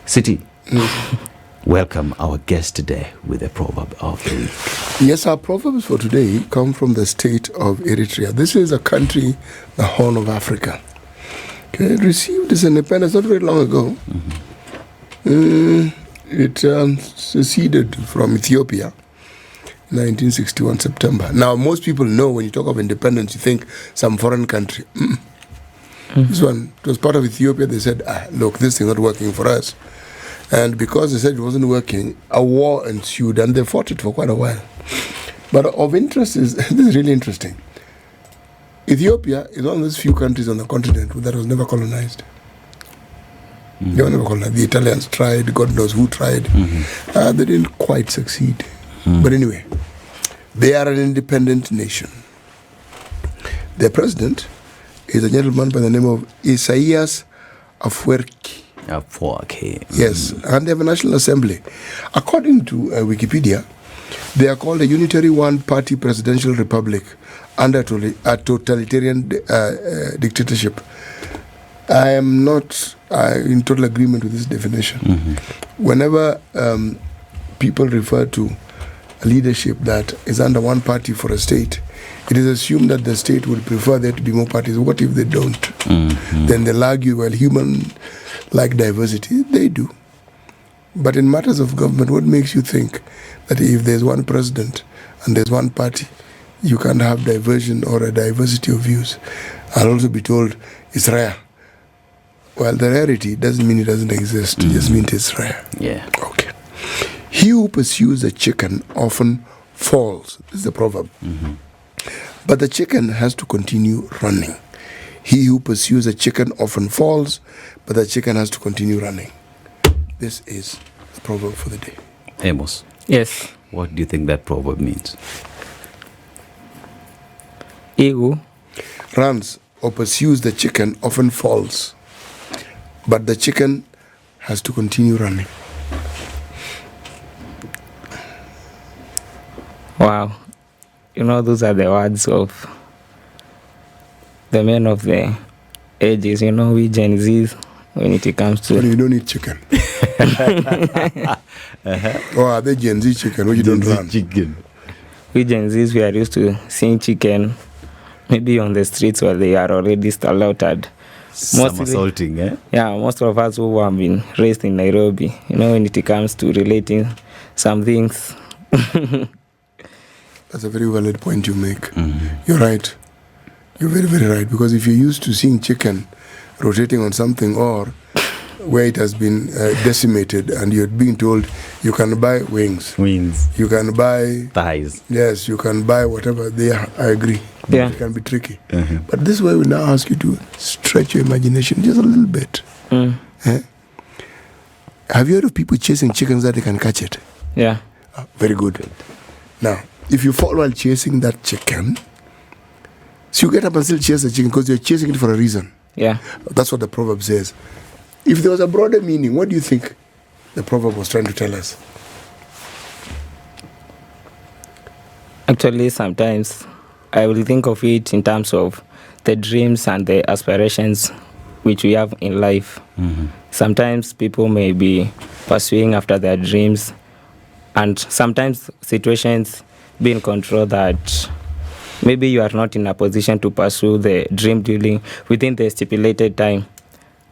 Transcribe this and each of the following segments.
City, welcome our guest today with a proverb of the week. Yes, our proverbs for today come from the state of Eritrea. This is a country, the Horn of Africa. Okay, it received its independence not very long ago. It seceded from Ethiopia in 1961 September. Now, most people know when you talk of independence, you think some foreign country. This one, it was part of Ethiopia. They said, look, this thing is not working for us. And because they said it wasn't working, a war ensued, and they fought it for quite a while. But of interest is, this is really interesting. Ethiopia is one of those few countries on the continent that was never colonized. They were never colonized. The Italians tried, God knows who tried. They didn't quite succeed. But anyway, they are an independent nation. Their president is a gentleman by the name of Isaias Afwerki. Yes, and they have a national assembly. According to Wikipedia, they are called a unitary one-party presidential republic under a totalitarian dictatorship. I am not in total agreement with this definition. Whenever people refer to a leadership that is under one party for a state, it is assumed that the state would prefer there to be more parties. What if they don't? Then they'll argue, well, human like diversity. They do. But in matters of government, what makes you think that if there's one president and there's one party, you can't have diversion or a diversity of views? I'll also be told it's rare. Well, the rarity doesn't mean it doesn't exist. It just means it's rare. Yeah. Okay. He who pursues a chicken often falls. This is the proverb. But the chicken has to continue running. He who pursues a chicken often falls, but the chicken has to continue running. This is the proverb for the day. Amos. Yes. What do you think that proverb means? He who runs or pursues the chicken often falls, but the chicken has to continue running. Wow. Those are the words of the men of the ages. We Gen Zs, when it comes to... Well, you don't eat chicken. Or are they Gen Z chicken when you don't run? Chicken. We Gen Zs, we are used to seeing chicken maybe on the streets where they are already slaughtered. Somersaulting, eh? Yeah, most of us who have been raised in Nairobi, when it comes to relating some things... That's a very valid point you make. You're right. You're very, very right. Because if you're used to seeing chicken rotating on something or where it has been decimated and you're being told you can buy wings. You can buy... thighs. Yes, you can buy whatever. I agree. Yeah. It can be tricky. But this way we now ask you to stretch your imagination just a little bit. Have you heard of people chasing chickens that they can catch it? Yeah. Very good. Now, if you fall while chasing that chicken, so you get up and still chase the chicken because you're chasing it for a reason. Yeah. That's what the proverb says. If there was a broader meaning, what do you think the proverb was trying to tell us? Actually, sometimes I will think of it in terms of the dreams and the aspirations which we have in life. Sometimes people may be pursuing after their dreams, and sometimes situations be in control that maybe you are not in a position to pursue the dream within the stipulated time,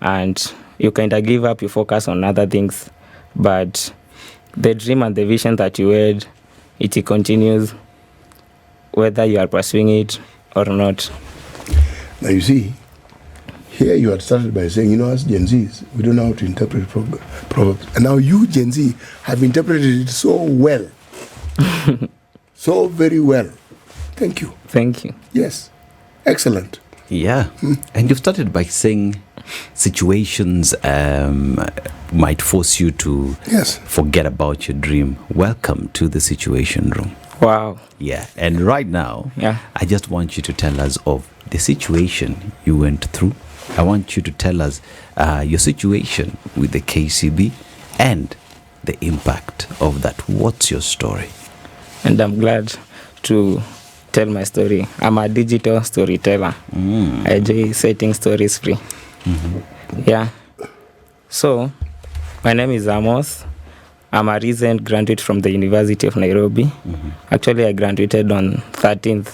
and you kind of give up, you focus on other things, but the dream and the vision that you had, it continues whether you are pursuing it or not. Now you see, here you had started by saying, as Gen Zs, we don't know how to interpret proverbs. And now you, Gen Z, have interpreted it so well. So very well. Thank you. Thank you. Yes. Excellent. Yeah. And you've started by saying situations might force you to forget about your dream. Welcome to the Situation Room. Wow. Yeah. And right now, I just want you to tell us of the situation you went through. I want you to tell us your situation with the KCB and the impact of that. What's your story? And I'm glad to tell my story. I'm a digital storyteller. I enjoy setting stories free. Yeah. So, My name is Amos. I'm a recent graduate from the University of Nairobi. Actually, I graduated on 13th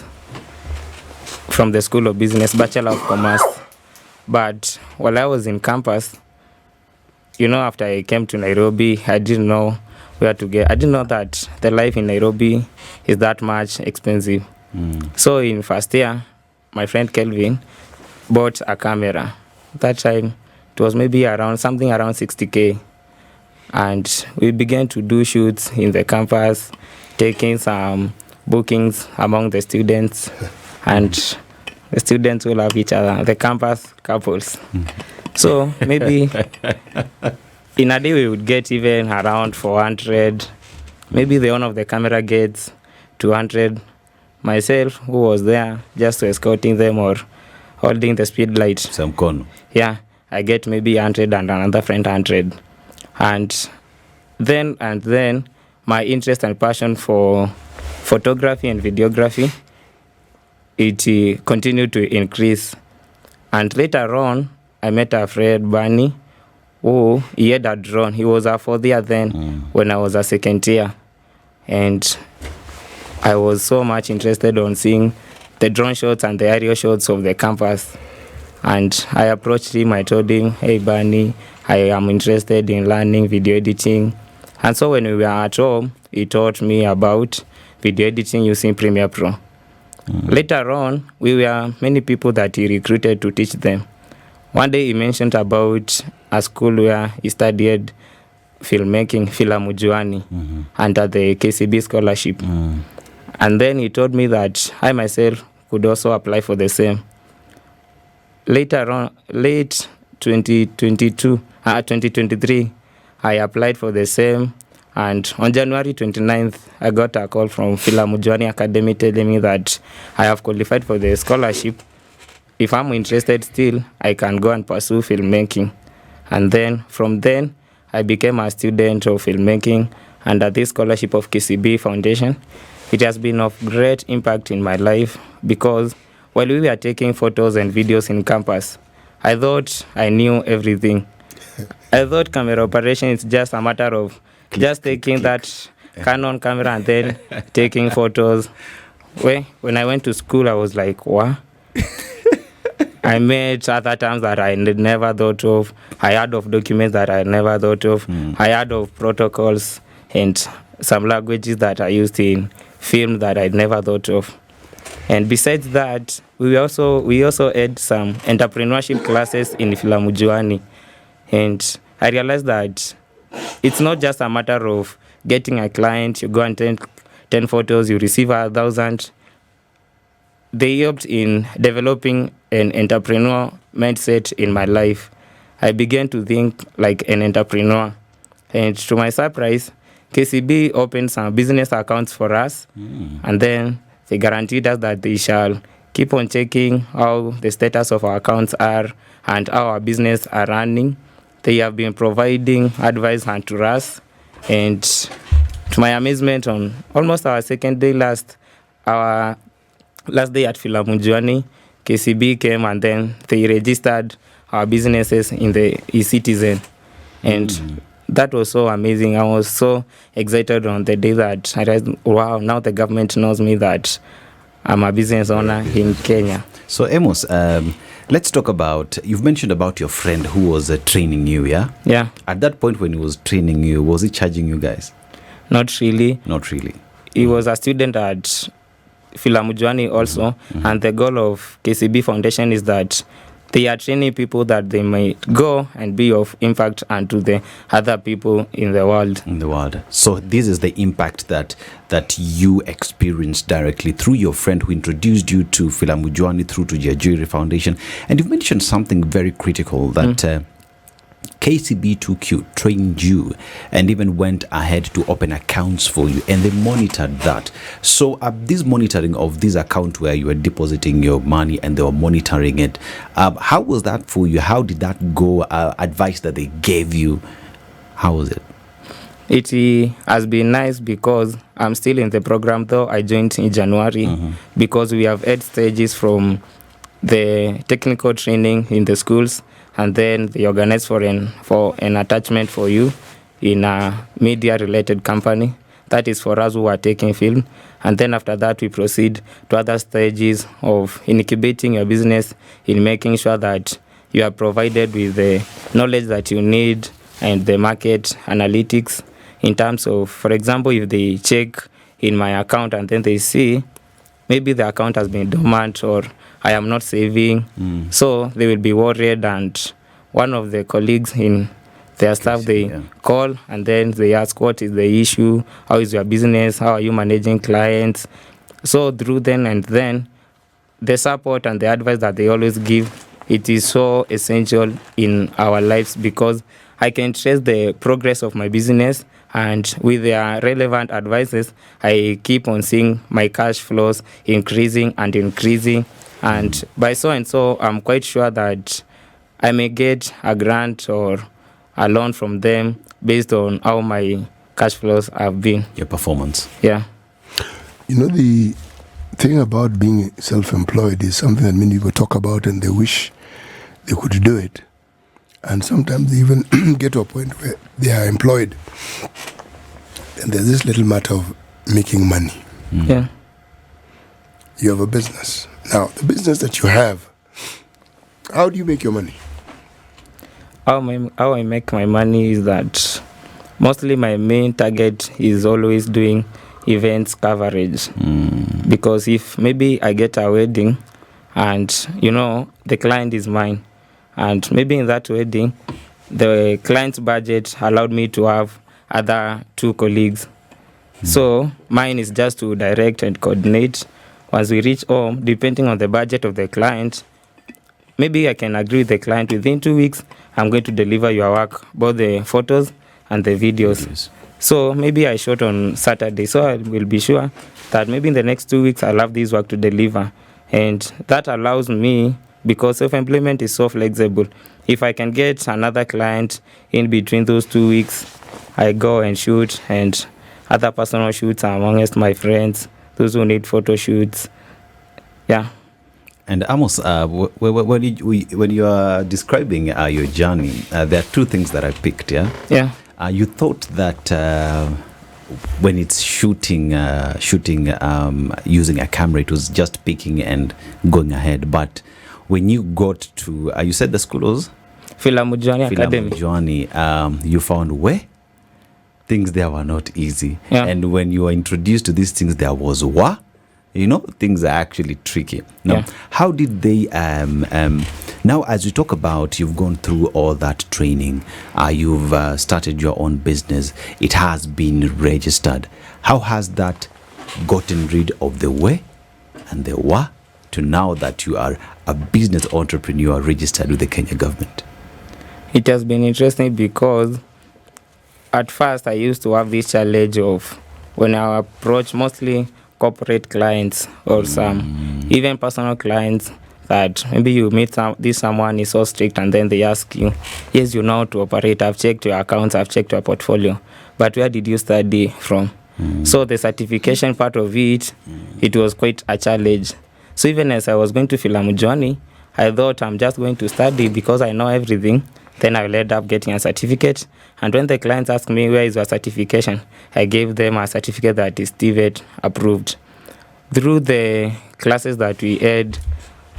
from the School of Business, Bachelor of Commerce. But while I was in campus, after I came to Nairobi, I didn't know where to get. I didn't know that the life in Nairobi is that much expensive. So in first year, my friend Kelvin bought a camera. That time, it was maybe around 60K. And we began to do shoots in the campus, taking some bookings among the students. And the students will love each other, the campus couples. So maybe in a day we would get even around 400. Maybe the owner of the camera gets 200. Myself, who was there just escorting them or holding the speed light. Some con. Yeah, I get maybe 100 and another friend 100. And then my interest and passion for photography and videography, it continued to increase. And later on, I met a friend, Barney, who he had a drone. He was a fourth year then when I was a second year. And I was so much interested on seeing the drone shots and the aerial shots of the campus. And I approached him, I told him, hey, Barney, I am interested in learning video editing. And so when we were at home, he taught me about video editing using Premiere Pro. Later on, we were many people that he recruited to teach them. One day he mentioned about a school where he studied filmmaking, Filamujuani, under the KCB scholarship. And then he told me that I myself could also apply for the same. Later on, late 2023, I applied for the same. And on January 29th, I got a call from Filamujuani Academy telling me that I have qualified for the scholarship. If I'm interested still, I can go and pursue filmmaking. And then from then, I became a student of filmmaking under this scholarship of KCB Foundation. It has been of great impact in my life because while we were taking photos and videos in campus, I thought I knew everything. I thought camera operation is just a matter of just taking that Canon camera and then taking photos. When I went to school, I was like, what? I met other terms that I never thought of. I heard of documents that I never thought of. I heard of protocols and some languages that I used in film that I never thought of. And besides that, we also had some entrepreneurship classes in Filamujuani. And I realized that it's not just a matter of getting a client, you go and take 10 photos, you receive 1,000. They helped in developing an entrepreneur mindset in my life. I began to think like an entrepreneur. And to my surprise, KCB opened some business accounts for us. And then they guaranteed us that they shall keep on checking how the status of our accounts are and how our business are running. They have been providing advice to us. And to my amazement, on almost our second day our last day at Filamujuani, KCB came and then they registered our businesses in the e-citizen. And that was so amazing. I was so excited on the day that I realized, wow, now the government knows me that I'm a business owner in Kenya. So Amos, let's talk about, you've mentioned about your friend who was training you, yeah? Yeah. At that point when he was training you, was he charging you guys? Not really. Not really. He was a student at Filamujuani also, and the goal of KCB Foundation is that they are training people that they might go and be of impact unto the other people in the world. So this is the impact that you experienced directly through your friend who introduced you to Filamujuani through to Jajiri Foundation. And you've mentioned something very critical that KCB took you, trained you, and even went ahead to open accounts for you, and they monitored that. So this monitoring of this account where you were depositing your money and they were monitoring it, how was that for you? How did that go? Advice that they gave you, how was it? It has been nice because I'm still in the program, though I joined in January, because we have had stages from the technical training in the schools, and then they organize for an attachment for you, in a media-related company. That is for us who are taking film. And then after that, we proceed to other stages of incubating your business, in making sure that you are provided with the knowledge that you need and the market analytics in terms of, for example, if they check in my account and then they see maybe the account has been dormant or I am not saving. So they will be worried, and one of the colleagues in their staff, they call and then they ask, what is the issue? How is your business? How are you managing clients? So through then and then, the support and the advice that they always give, it is so essential in our lives, because I can trace the progress of my business, and with their relevant advices, I keep on seeing my cash flows increasing and increasing. And by so and so, I'm quite sure that I may get a grant or a loan from them based on how my cash flows have been. Your performance. Yeah. You know, the thing about being self-employed is something that many people talk about and they wish they could do it. And sometimes they even get to a point where they are employed and there's this little matter of making money. Yeah. You have a business. Now, the business that you have, how do you make your money? How I make my money is that mostly my main target is always doing events coverage. Because if maybe I get a wedding and, the client is mine, and maybe in that wedding, the client's budget allowed me to have other 2 colleagues. So mine is just to direct and coordinate. Once we reach home, depending on the budget of the client, maybe I can agree with the client within 2 weeks, I'm going to deliver your work, both the photos and the videos. So maybe I shot on Saturday, so I will be sure that maybe in the next 2 weeks I'll have this work to deliver. And that allows me, because self-employment is so flexible, if I can get another client in between those 2 weeks, I go and shoot, and other personal shoots amongst my friends, those who need photo shoots. Yeah. And Amos, when you are describing your journey, there are 2 things that I picked, yeah? Yeah. You thought that when it's shooting using a camera, it was just picking and going ahead. But when you got to, you said the school was? Filamujwani Academy. Filamujwani, you found where? Things there were not easy. Yeah. And when you were introduced to these things, there was things are actually tricky. Now, how did they, now as you talk about, you've gone through all that training, you've started your own business, it has been registered. How has that gotten rid of the way and the wa to now that you are a business entrepreneur registered with the Kenya government? It has been interesting because at first I used to have this challenge of when I approach mostly corporate clients or some even personal clients, that maybe you meet someone is so strict and then they ask you, yes, you know how to operate, I've checked your accounts, I've checked your portfolio, but where did you study from? So the certification part of it, it was quite a challenge. So even as I was going to Filamujwani, I thought I'm just going to study because I know everything. Then I will end up getting a certificate. And when the clients ask me, where is your certification? I gave them a certificate that is TVET approved. Through the classes that we had,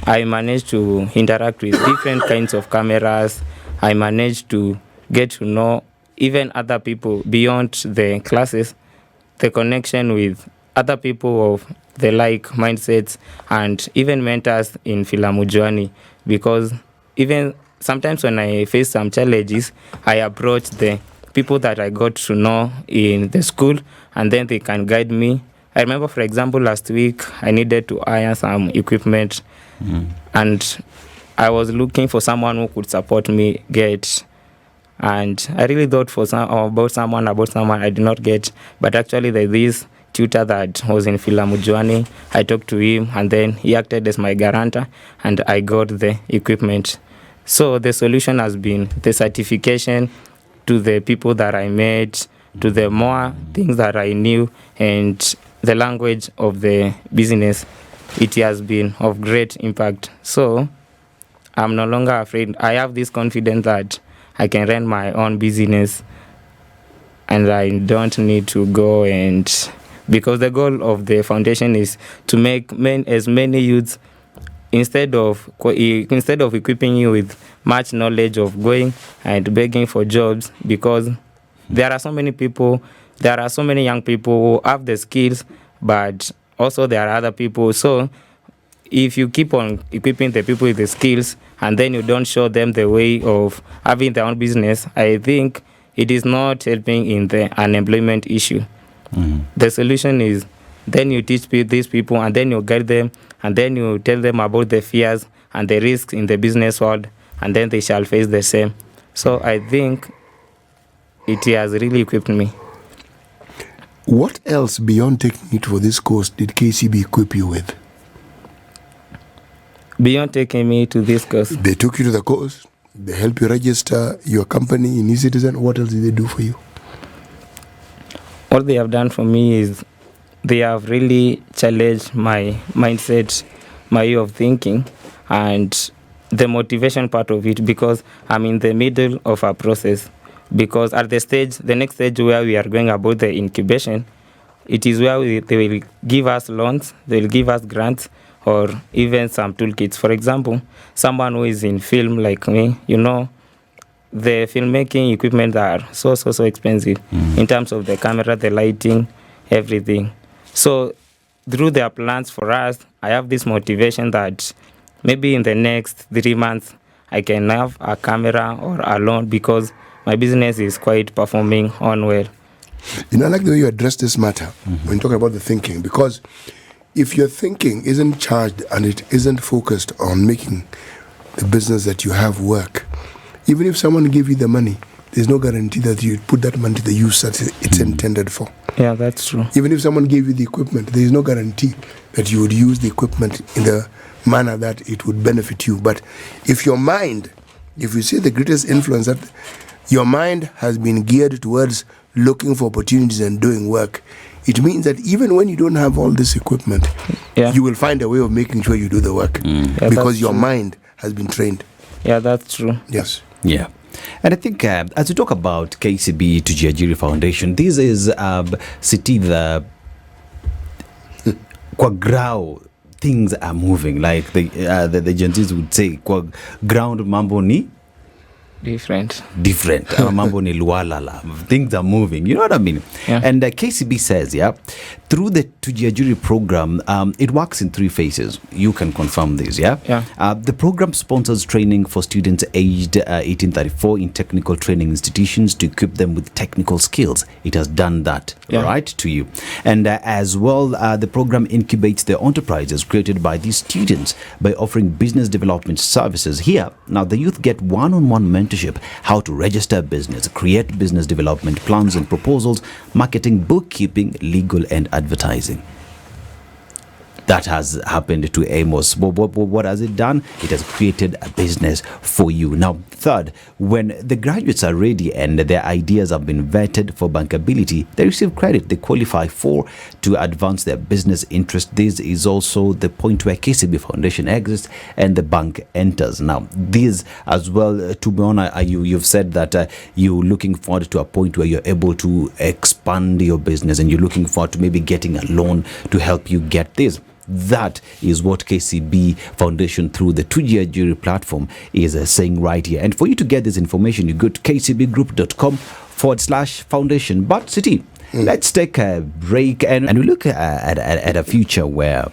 I managed to interact with different kinds of cameras. I managed to get to know even other people beyond the classes, the connection with other people of the like mindsets, and even mentors in Filamujwani, because even sometimes when I face some challenges, I approach the people that I got to know in the school, and then they can guide me. I remember, for example, last week, I needed to hire some equipment, and I was looking for someone who could support me get. And I really thought about someone I did not get, but actually there's this tutor that was in Filamujwani. I talked to him, and then he acted as my guarantor, and I got the equipment. So the solution has been the certification, to the people that I met, to the more things that I knew, and the language of the business. It has been of great impact. So I'm no longer afraid. I have this confidence that I can run my own business and I don't need to go and... Because the goal of the foundation is to make as many youths, instead of equipping you with much knowledge of going and begging for jobs, because there are so many young people who have the skills, but also there are other people. So if you keep on equipping the people with the skills and then you don't show them the way of having their own business, I think it is not helping in the unemployment issue. The solution is then you teach these people and then you guide them and then you tell them about the fears and the risks in the business world, and then they shall face the same. So I think it has really equipped me. What else beyond taking it for this course did KCB equip you with? Beyond taking me to this course, they took you to the course, they helped you register your company in eCitizen. What else did they do for you? What they have done for me is they have really challenged my mindset, my way of thinking, and the motivation part of it, because I'm in the middle of a process. Because at the next stage where we are going about the incubation, it is where they will give us loans, they will give us grants, or even some toolkits. For example, someone who is in film like me, the filmmaking equipment are so expensive in terms of the camera, the lighting, everything. So through their plans for us, I have this motivation that maybe in the next 3 months, I can have a camera or a loan, because my business is quite performing on well. I like the way you address this matter when you talk about the thinking, because if your thinking isn't charged and it isn't focused on making the business that you have work, even if someone gave you the money, there's no guarantee that you put that money to the use that it's intended for. Yeah, that's true. Even if someone gave you the equipment, there is no guarantee that you would use the equipment in the manner that it would benefit you. But if you see the greatest influence, that your mind has been geared towards looking for opportunities and doing work, it means that even when you don't have all this equipment, you will find a way of making sure you do the work, because your mind has been trained. Yeah, that's true. Yes. Yeah. And I think as we talk about KCB to Jiajiri Foundation, this is city the kwa grau things are moving, like the Gen Zs would say, kwa ground mambo ni different. Mambo ni lualala. Things are moving. You know what I mean? Yeah. And KCB says, through the Tujiajuri program, it works in 3 phases. You can confirm this, the program sponsors training for students aged 1834 in technical training institutions to equip them with technical skills. It has done that, right, to you. And as well, the program incubates the enterprises created by these students by offering business development services. Here, now the youth get one-on-one mentorship, how to register a business, create business development plans and proposals, marketing, bookkeeping, legal and advertising. That has happened to Amos. But what has it done? It has created a business for you. Now, third, when the graduates are ready and their ideas have been vetted for bankability, they receive credit they qualify for to advance their business interest. This is also the point where KCB Foundation exits and the bank enters. Now, this as well, to be honest, you've said that you're looking forward to a point where you're able to expand your business and you're looking forward to maybe getting a loan to help you get this. That is what KCB Foundation through the Tujiajiri platform is saying right here. And for you to get this information, you go to kcbgroup.com/foundation. But City, let's take a break and we look at a future where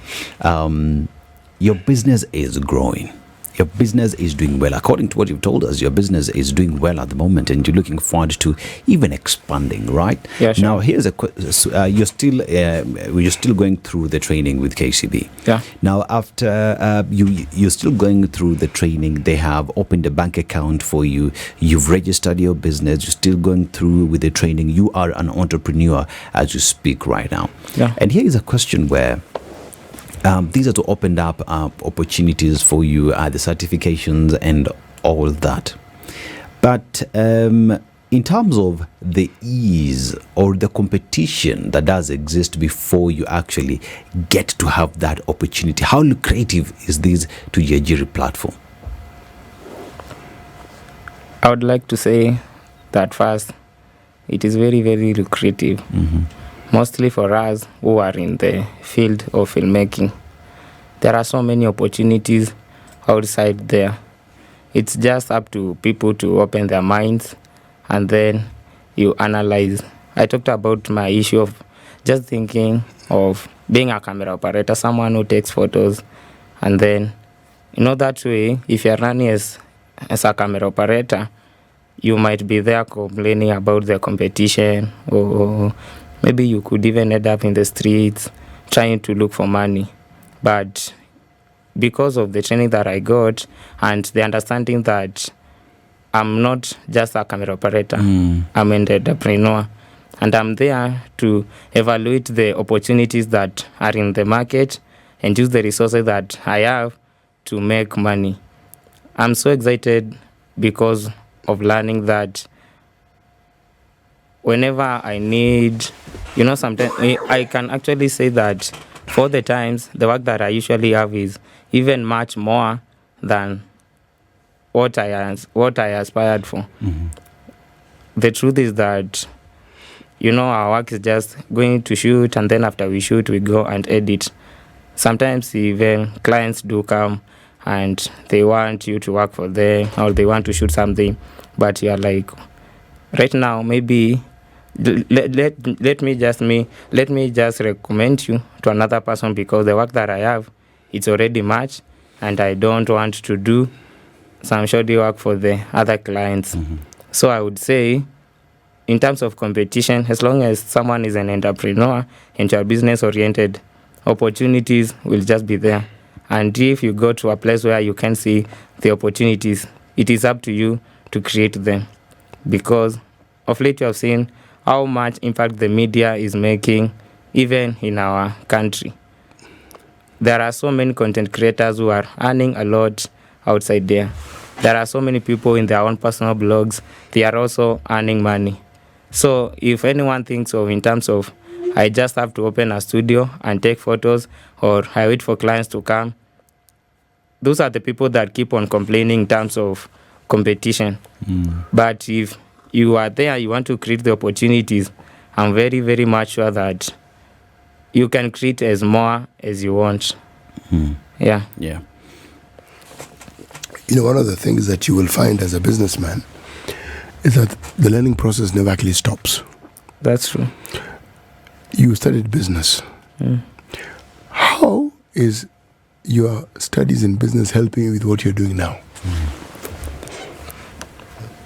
your business is growing. Your business is doing well. According to what you've told us, your business is doing well at the moment and you're looking forward to even expanding, right? Yeah, sure. Now, here's you're still going through the training with KCB. Yeah. Now, after you're still going through the training, they have opened a bank account for you. You've registered your business. You're still going through with the training. You are an entrepreneur as you speak right now. Yeah. And here is a question where these are to open up opportunities for you, the certifications and all that. But in terms of the ease or the competition that does exist before you actually get to have that opportunity, how lucrative is this Tujiajiri platform? I would like to say that first, it is very, very lucrative. Mostly for us who are in the field of filmmaking. There are so many opportunities outside there. It's just up to people to open their minds and then you analyze. I talked about my issue of just thinking of being a camera operator, someone who takes photos, and then, that way, if you're running as a camera operator, you might be there complaining about the competition, or maybe you could even end up in the streets trying to look for money. But because of the training that I got and the understanding that I'm not just a camera operator, I'm an entrepreneur, and I'm there to evaluate the opportunities that are in the market and use the resources that I have to make money. I'm so excited because of learning that whenever I need, sometimes I can actually say that for the times, the work that I usually have is even much more than what I aspired for. The truth is that, our work is just going to shoot, and then after we shoot, we go and edit. Sometimes even clients do come and they want you to work for them, or they want to shoot something, but you're like, right now, maybe let me just recommend you to another person, because the work that I have, it's already much, and I don't want to do some shoddy work for the other clients. So I would say, in terms of competition, as long as someone is an entrepreneur and you're business oriented, opportunities will just be there. And if you go to a place where you can see the opportunities, it is up to you to create them. Because of late you have seen how much impact the media is making, even in our country. There are so many content creators who are earning a lot outside there. There are so many people in their own personal blogs, they are also earning money. So if anyone thinks of in terms of, I just have to open a studio and take photos, or I wait for clients to come, those are the people that keep on complaining in terms of competition. But if you are there, you want to create the opportunities, I'm very, very much sure that you can create as more as you want. Yeah. One of the things that you will find as a businessman is that the learning process never actually stops. That's true. You studied business. How is your studies in business helping you with what you're doing now?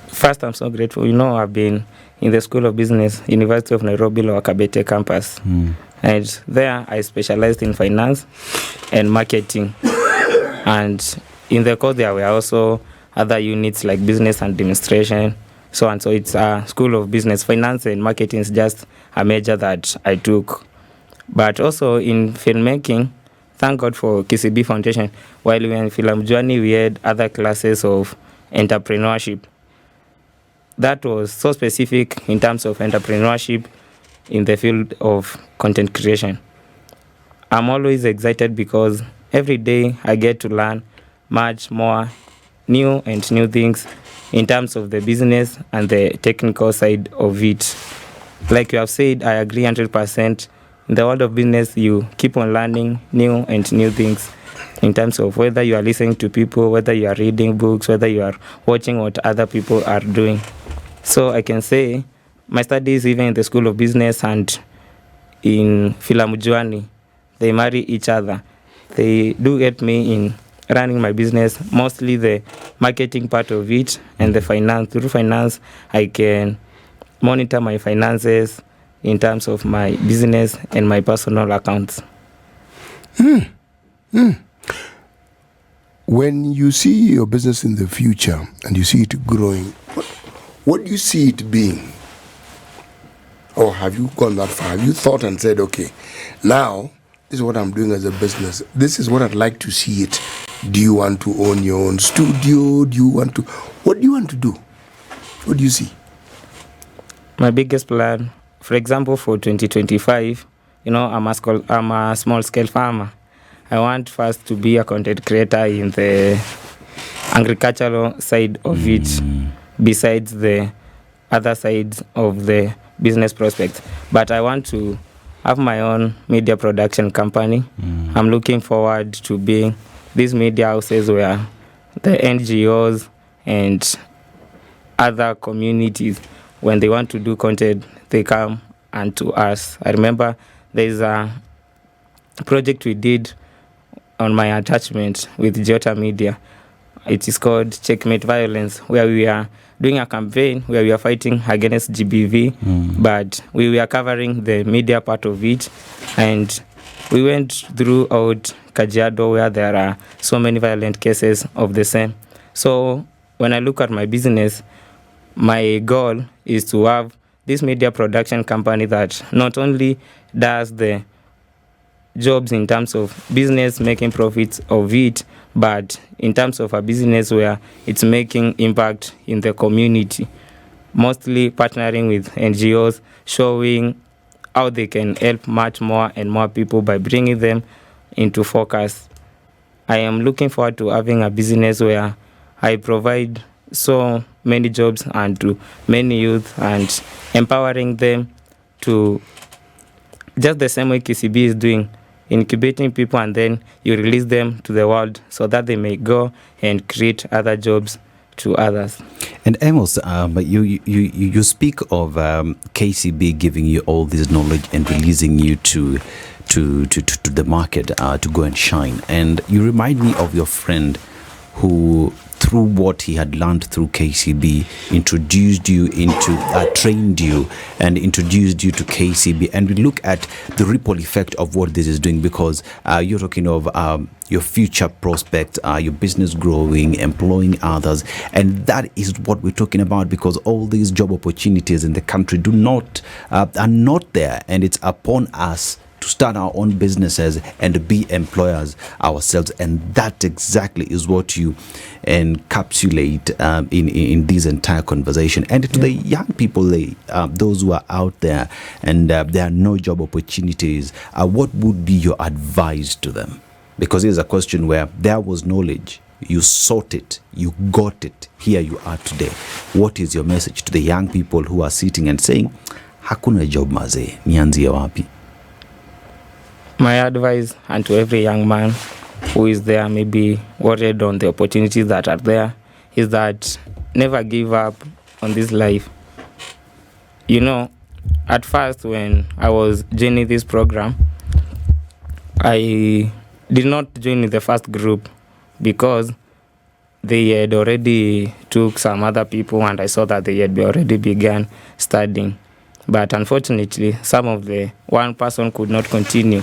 First, I'm so grateful. I've been in the School of Business, University of Nairobi, Lower Kabete campus. And there, I specialized in finance and marketing. And in the course, there were also other units like business administration. So it's a School of Business. Finance and marketing is just a major that I took. But also in filmmaking, thank God for KCB Foundation. While we were in Film Journey, we had other classes of entrepreneurship. That was so specific in terms of entrepreneurship in the field of content creation. I'm always excited because every day I get to learn much more new things in terms of the business and the technical side of it. Like you have said, I agree 100%. In the world of business, you keep on learning new things in terms of whether you are listening to people, whether you are reading books, whether you are watching what other people are doing. So I can say my studies, even in the School of Business and in Film Journey, they marry each other. They do help me in running my business, mostly the marketing part of it and the finance. Through finance, I can monitor my finances in terms of my business and my personal accounts. When you see your business in the future and you see it growing, what do you see it being? Or have you gone that far? Have you thought and said, okay, now this is what I'm doing as a business. This is what I'd like to see it. Do you want to own your own studio? What do you want to do? What do you see? My biggest plan, for example, for 2025, I'm a small-scale farmer. I want first to be a content creator in the agricultural side of it, besides the other sides of the business prospects. But I want to have my own media production company. I'm looking forward to being these media houses where the NGOs and other communities, when they want to do content, they come and to us. I remember there's a project we did on my attachment with Jota Media. It is called Checkmate Violence, where we are doing a campaign where we are fighting against GBV, but we were covering the media part of it, and we went throughout Kajiado where there are so many violent cases of the same. So when I look at my business, my goal is to have this media production company that not only does the jobs in terms of business, making profits of it, but in terms of a business where it's making impact in the community, mostly partnering with NGOs, showing how they can help much more and more people by bringing them into focus. I am looking forward to having a business where I provide so many jobs and to many youth and empowering them to just the same way KCB is doing, incubating people, and then you release them to the world so that they may go and create other jobs to others. And Amos, you speak of KCB giving you all this knowledge and releasing you to the market to go and shine. And you remind me of your friend who, through what he had learned through KCB, introduced you into, trained you and introduced you to KCB. And we look at the ripple effect of what this is doing, because you're talking of your future prospects, your business growing, employing others. And that is what we're talking about, because all these job opportunities in the country are not there. And it's upon us to start our own businesses and be employers ourselves. And that exactly is what you encapsulate in this entire conversation. And to the young people, those who are out there and there are no job opportunities, what would be your advice to them? Because here's a question where there was knowledge, you sought it, you got it, here you are today. What is your message to the young people who are sitting and saying, hakuna job mazee, nianzie wapi? My advice, and to every young man who is there, maybe worried on the opportunities that are there, is that never give up on this life. You know, at first when I was joining this program, I did not join the first group because they had already took some other people, and I saw that they had already began studying. But unfortunately, one person could not continue.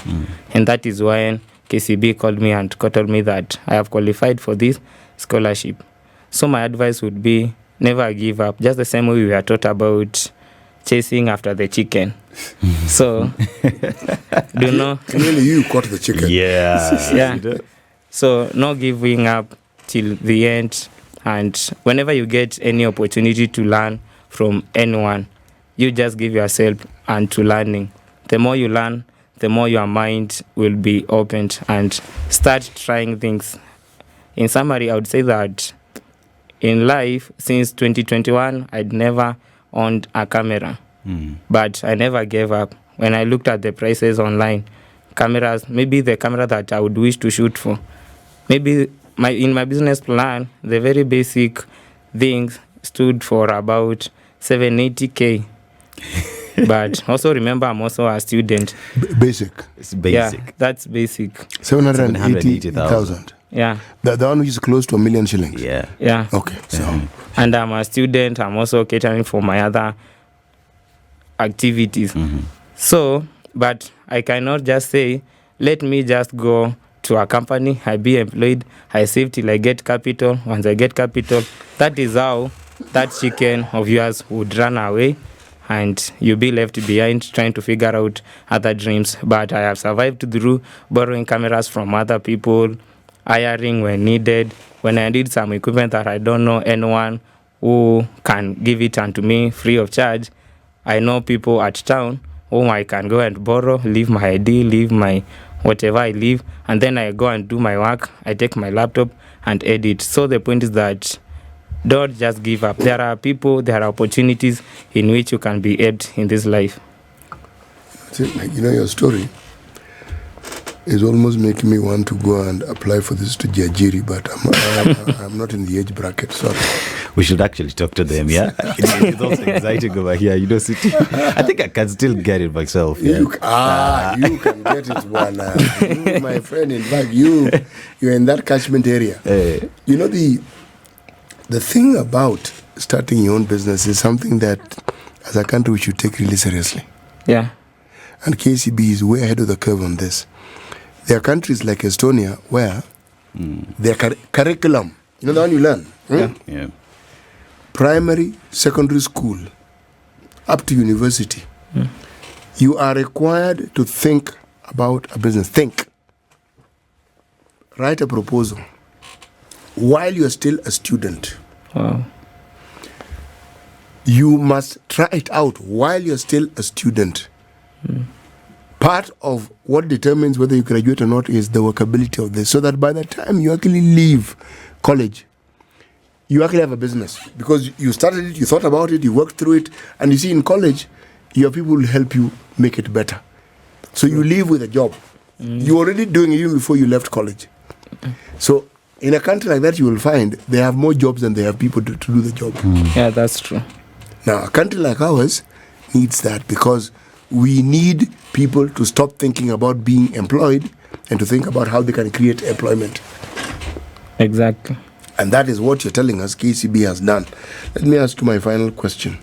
And that is when KCB called me and told me that I have qualified for this scholarship. So my advice would be, never give up. Just the same way we were taught about chasing after the chicken. So, do not... Clearly you caught the chicken. Yeah. So, no giving up till the end. And whenever you get any opportunity to learn from anyone, you just give yourself and to learning. The more you learn, the more your mind will be opened, and start trying things. In summary, I would say that in life, since 2021, I'd never owned a camera. But I never gave up. When I looked at the prices online, cameras, maybe the camera that I would wish to shoot for, maybe in my business plan, the very basic things stood for about 780K. But also remember, I'm also a student. Basic. It's basic. Yeah, that's basic. 780,000. Yeah. The one which is close to 1 million shillings. Yeah. Okay. So. And I'm a student. I'm also catering for my other activities. So, but I cannot just say, let me just go to a company, I be employed, I save till I get capital. Once I get capital, that is how that chicken of yours would run away, and you'll be left behind trying to figure out other dreams. But I have survived through borrowing cameras from other people, hiring when needed. When I need some equipment that I don't know anyone who can give it unto me free of charge, I know people at town whom I can go and borrow, leave my ID, leave my whatever I leave, and then I go and do my work. I take my laptop and edit. So the point is that don't just give up. There are people, there are opportunities in which you can be helped in this life. You know, your story is almost making me want to go and apply for this to Jajiri, but I'm not in the age bracket, sorry. We should actually talk to them, yeah? It's also exciting over here, you know, City. I think I can still get it myself. Yeah? You can get it, one. You, my friend, in fact, you're in that catchment area. You know, the thing about starting your own business is something that, as a country, we should take really seriously. Yeah. And KCB is way ahead of the curve on this. There are countries like Estonia where their curriculum, you know the one you learn? Yeah. Primary, secondary school, up to university. You are required to think about a business. Think. Write a proposal while you're still a student. Wow. You must try it out while you're still a student. Part of what determines whether you graduate or not is the workability of this, so that by the time you actually leave college, you actually have a business. Because you started it, you thought about it, you worked through it, and you see in college, you have people who help you make it better. So you leave with a job. You're already doing it even before you left college. So in a country like that, you will find they have more jobs than they have people to do the job. Yeah, that's true. Now, a country like ours needs that, because we need people to stop thinking about being employed and to think about how they can create employment. Exactly. And that is what you're telling us KCB has done. Let me ask you my final question.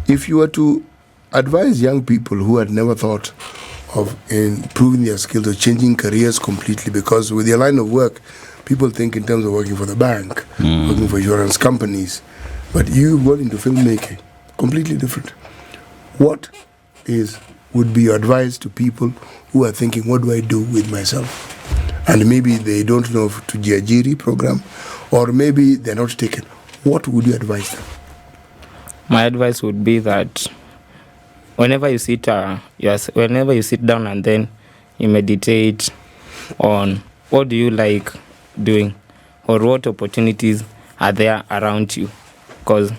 If you were to advise young people who had never thought of improving their skills or changing careers completely, because with your line of work, people think in terms of working for the bank, working for insurance companies, but you got into filmmaking, completely different. What would be your advice to people who are thinking, what do I do with myself? And maybe they don't know to Jiajiri program, or maybe they're not taken. What would you advise them? My advice would be that whenever you sit down and then you meditate on what do you like doing, or what opportunities are there around you. Because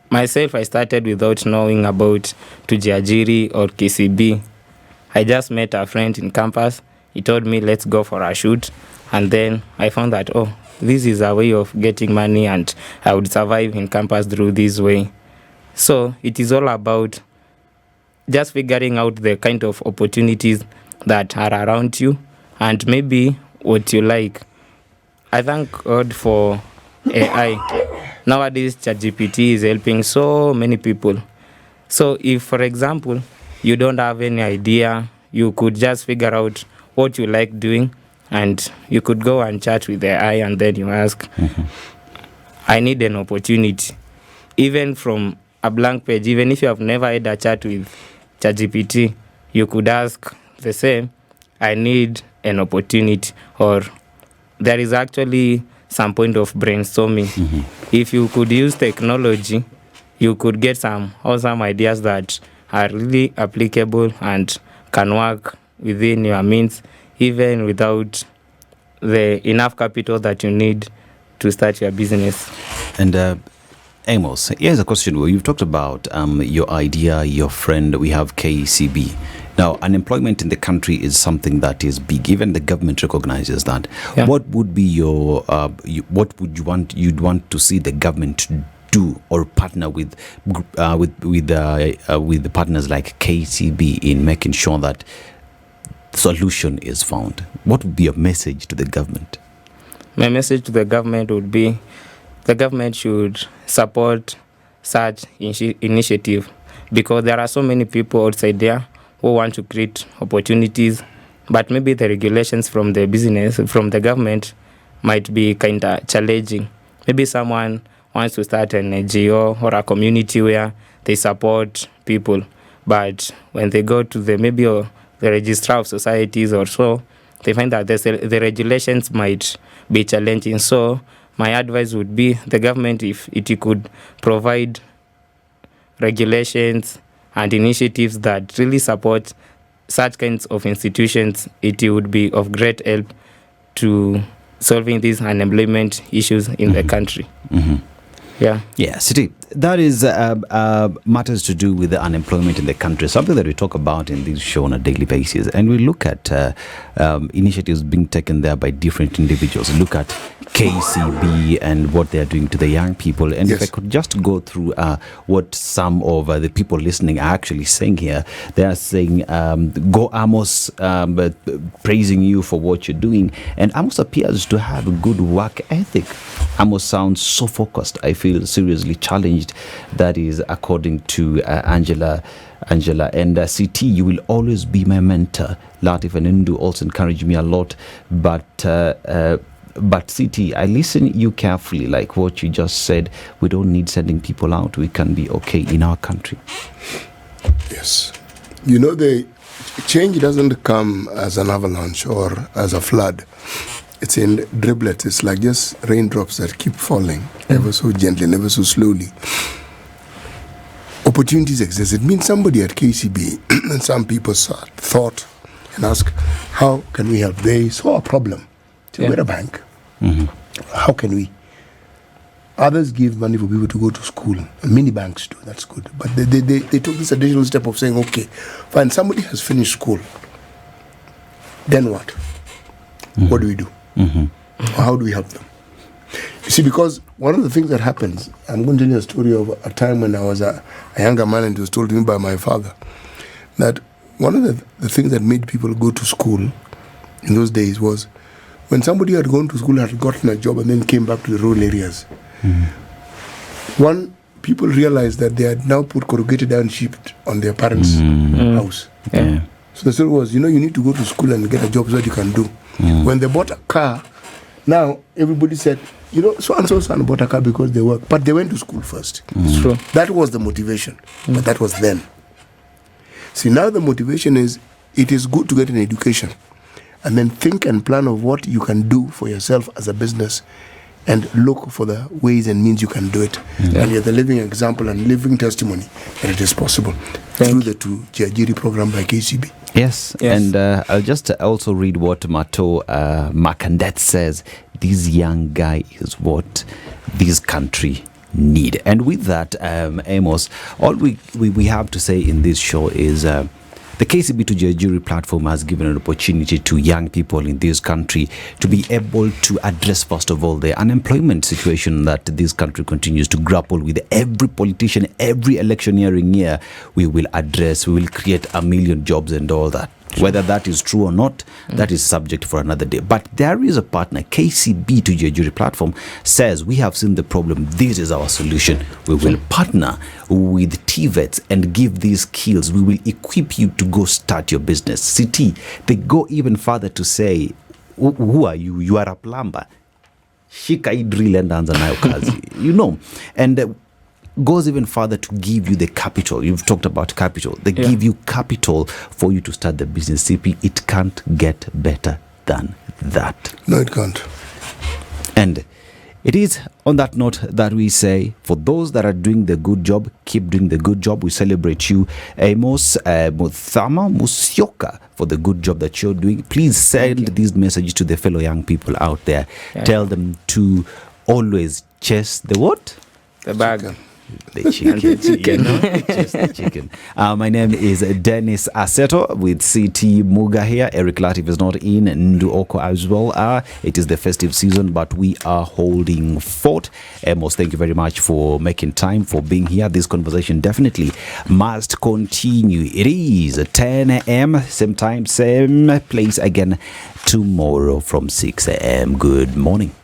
myself, I started without knowing about Tujiajiri or KCB. I just met a friend in campus. He told me, let's go for a shoot. And then I found that, this is a way of getting money and I would survive in campus through this way. So it is all about just figuring out the kind of opportunities that are around you and maybe what you like. I thank God for AI. Nowadays, ChatGPT is helping so many people. So if, for example, you don't have any idea, you could just figure out what you like doing, and you could go and chat with the AI, and then you ask, I need an opportunity. Even from a blank page, even if you have never had a chat with ChatGPT, you could ask the same, I need an opportunity, or there is actually some point of brainstorming. If you could use technology, you could get some awesome ideas that are really applicable and can work within your means, even without the enough capital that you need to start your business. And Amos, here's a question. Well, you've talked about your idea, your friend. We have KCB. Now, unemployment in the country is something that is big. Even the government recognizes that. Yeah. What would be your what would you'd want to see the government do or partner with the partners like KCB in making sure that solution is found? What would be your message to the government? My message to the government would be the government should support such initiative, because there are so many people outside there who want to create opportunities, but maybe the regulations from the business, from the government, might be kind of challenging. Maybe someone wants to start an NGO or a community where they support people, but when they go to the registrar of societies or so, they find that the regulations might be challenging. So my advice would be the government, if it could provide regulations and initiatives that really support such kinds of institutions, it would be of great help to solving these unemployment issues in the country. Yeah, City. That is matters to do with the unemployment in the country, something that we talk about in this show on a daily basis. And we look at initiatives being taken there by different individuals. Look at KCB and what they are doing to the young people. And if I could just go through what some of the people listening are actually saying here. They are saying, go Amos, praising you for what you're doing. And Amos appears to have a good work ethic. Amos sounds so focused. I feel seriously challenged. That is according to Angela. And CT, you will always be my mentor. Latiff and Indu also encourage me a lot. But CT, I listen you carefully, like what you just said. We don't need sending people out. We can be okay in our country. Yes. You know, the change doesn't come as an avalanche or as a flood. It's in driblets. It's like just raindrops that keep falling ever so gently and ever so slowly. Opportunities exist. It means somebody at KCB and some people thought and asked, how can we help? They saw a problem. So we're a bank. How can we? Others give money for people to go to school. And many banks do. That's good. But they took this additional step of saying, okay, fine, somebody has finished school. Then what? What do we do? How do we help them? You see, because one of the things that happens, I'm going to tell you a story of a time when I was a younger man, and it was told to me by my father that one of the things that made people go to school in those days was when somebody had gone to school, had gotten a job, and then came back to the rural areas. One, people realized that they had now put corrugated iron sheet on their parents' house. So the story was, you need to go to school and get a job so that you can do. When they bought a car, now everybody said, so-and-so son bought a car because they work. But they went to school first. It's true. That was the motivation. But that was then. See, now the motivation is, it is good to get an education. And then think and plan of what you can do for yourself as a business and look for the ways and means you can do it. And you're the living example and living testimony that it is possible through the Jiajiri program by KCB. Yes. And I'll just also read what Mato Makandet says. This young guy is what this country need. And with that, Amos, all we have to say in this show is the KCB to Jiajiri platform has given an opportunity to young people in this country to be able to address, first of all, the unemployment situation that this country continues to grapple with. Every politician, every electioneering year, we will create 1 million jobs and all that. Whether that is true or not, that is subject for another day. But there is a partner, KCB to Jiajiri platform, says we have seen the problem. This is our solution. We will partner with TVETs and give these skills. We will equip you to go start your business. CT, they go even further to say, who are you? You are a plumber. Shika idrill and anza nayo kazi. And goes even further to give you the capital. You've talked about capital. They give you capital for you to start the business. CP, it can't get better than that. No, it can't. And it is on that note that we say, for those that are doing the good job, keep doing the good job. We celebrate you, Amos Muthama Musyoka, for the good job that you're doing. Please send this message to the fellow young people out there. Tell them to always chase the what? The bag. The chicken. Just the chicken. My name is Dennis Aseto with CT Muga here. Eric Latiff is not in. Ndu Okoh as well. It is the festive season, but we are holding fort. Amos, thank you very much for making time, for being here. This conversation definitely must continue. It is 10 a.m. Same time, same place again tomorrow from 6 a.m. Good morning.